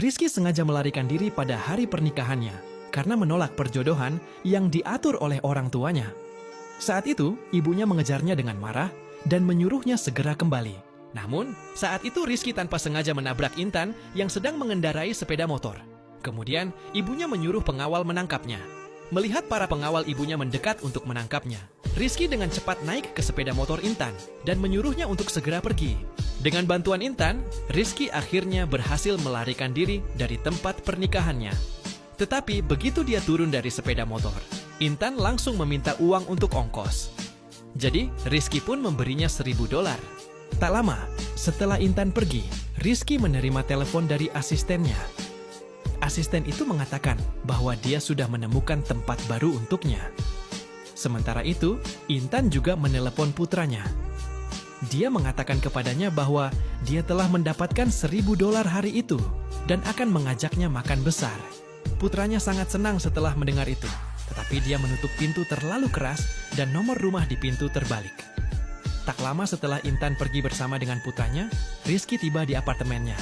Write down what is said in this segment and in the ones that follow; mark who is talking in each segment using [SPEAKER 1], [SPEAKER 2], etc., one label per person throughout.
[SPEAKER 1] Rizky sengaja melarikan diri pada hari pernikahannya karena menolak perjodohan yang diatur oleh orang tuanya. Saat itu, ibunya mengejarnya dengan marah dan menyuruhnya segera kembali. Namun, saat itu Rizky tanpa sengaja menabrak Intan yang sedang mengendarai sepeda motor. Kemudian, ibunya menyuruh pengawal menangkapnya. Melihat para pengawal ibunya mendekat untuk menangkapnya, Rizky dengan cepat naik ke sepeda motor Intan dan menyuruhnya untuk segera pergi. Dengan bantuan Intan, Rizky akhirnya berhasil melarikan diri dari tempat pernikahannya. Tetapi begitu dia turun dari sepeda motor, Intan langsung meminta uang untuk ongkos. Jadi, Rizky pun memberinya $1.000. Tak lama, setelah Intan pergi, Rizky menerima telepon dari asistennya. Asisten itu mengatakan bahwa dia sudah menemukan tempat baru untuknya. Sementara itu, Intan juga menelepon putranya. Dia mengatakan kepadanya bahwa dia telah mendapatkan $1.000 hari itu dan akan mengajaknya makan besar. Putranya sangat senang setelah mendengar itu, tetapi dia menutup pintu terlalu keras dan nomor rumah di pintu terbalik. Tak lama setelah Intan pergi bersama dengan putranya, Rizky tiba di apartemennya.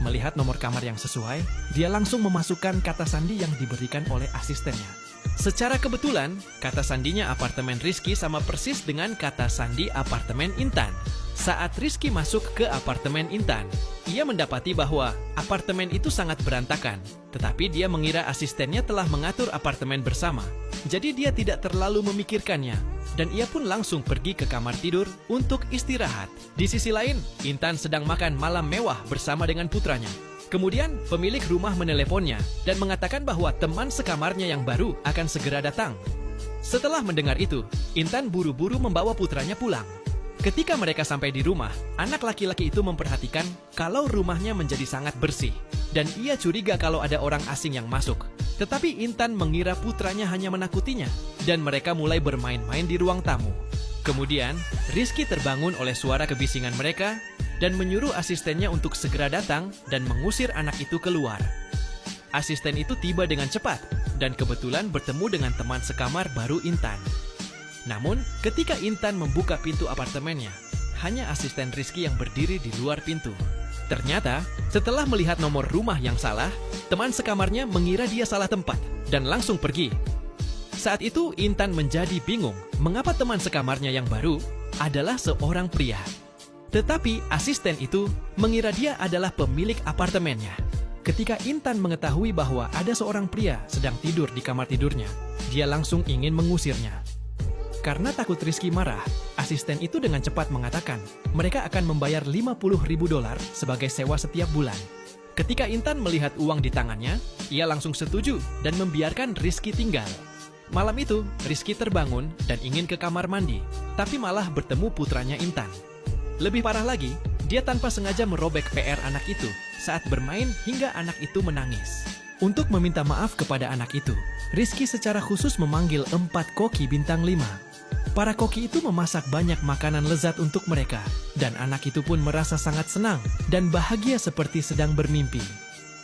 [SPEAKER 1] Melihat nomor kamar yang sesuai, dia langsung memasukkan kata sandi yang diberikan oleh asistennya. Secara kebetulan, kata sandinya apartemen Rizky sama persis dengan kata sandi apartemen Intan. Saat Rizky masuk ke apartemen Intan, ia mendapati bahwa apartemen itu sangat berantakan. Tetapi dia mengira asistennya telah mengatur apartemen bersama. Jadi dia tidak terlalu memikirkannya. Dan ia pun langsung pergi ke kamar tidur untuk istirahat. Di sisi lain, Intan sedang makan malam mewah bersama dengan putranya. Kemudian, pemilik rumah meneleponnya dan mengatakan bahwa teman sekamarnya yang baru akan segera datang. Setelah mendengar itu, Intan buru-buru membawa putranya pulang. Ketika mereka sampai di rumah, anak laki-laki itu memperhatikan kalau rumahnya menjadi sangat bersih. Dan ia curiga kalau ada orang asing yang masuk. Tetapi Intan mengira putranya hanya menakutinya. Dan mereka mulai bermain-main di ruang tamu. Kemudian, Rizky terbangun oleh suara kebisingan mereka dan menyuruh asistennya untuk segera datang dan mengusir anak itu keluar. Asisten itu tiba dengan cepat dan kebetulan bertemu dengan teman sekamar baru Intan. Namun, ketika Intan membuka pintu apartemennya, hanya asisten Rizky yang berdiri di luar pintu. Ternyata, setelah melihat nomor rumah yang salah, teman sekamarnya mengira dia salah tempat dan langsung pergi. Saat itu, Intan menjadi bingung mengapa teman sekamarnya yang baru adalah seorang pria. Tetapi asisten itu mengira dia adalah pemilik apartemennya. Ketika Intan mengetahui bahwa ada seorang pria sedang tidur di kamar tidurnya, dia langsung ingin mengusirnya. Karena takut Rizky marah, asisten itu dengan cepat mengatakan mereka akan membayar $50.000 sebagai sewa setiap bulan. Ketika Intan melihat uang di tangannya, ia langsung setuju dan membiarkan Rizky tinggal. Malam itu, Rizky terbangun dan ingin ke kamar mandi, tapi malah bertemu putranya Intan. Lebih parah lagi, dia tanpa sengaja merobek PR anak itu saat bermain hingga anak itu menangis. Untuk meminta maaf kepada anak itu, Rizky secara khusus memanggil 4 koki bintang 5. Para koki itu memasak banyak makanan lezat untuk mereka, dan anak itu pun merasa sangat senang dan bahagia seperti sedang bermimpi.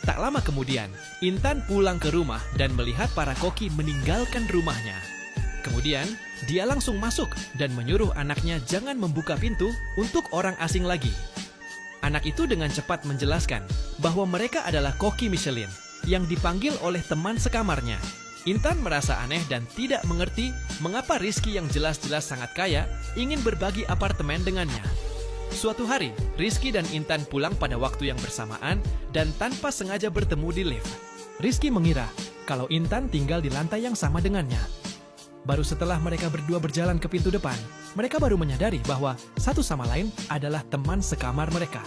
[SPEAKER 1] Tak lama kemudian, Intan pulang ke rumah dan melihat para koki meninggalkan rumahnya. Kemudian, dia langsung masuk dan menyuruh anaknya jangan membuka pintu untuk orang asing lagi. Anak itu dengan cepat menjelaskan bahwa mereka adalah koki Michelin yang dipanggil oleh teman sekamarnya. Intan merasa aneh dan tidak mengerti mengapa Rizky yang jelas-jelas sangat kaya ingin berbagi apartemen dengannya. Suatu hari, Rizky dan Intan pulang pada waktu yang bersamaan dan tanpa sengaja bertemu di lift. Rizky mengira kalau Intan tinggal di lantai yang sama dengannya. Baru setelah mereka berdua berjalan ke pintu depan, mereka baru menyadari bahwa satu sama lain adalah teman sekamar mereka.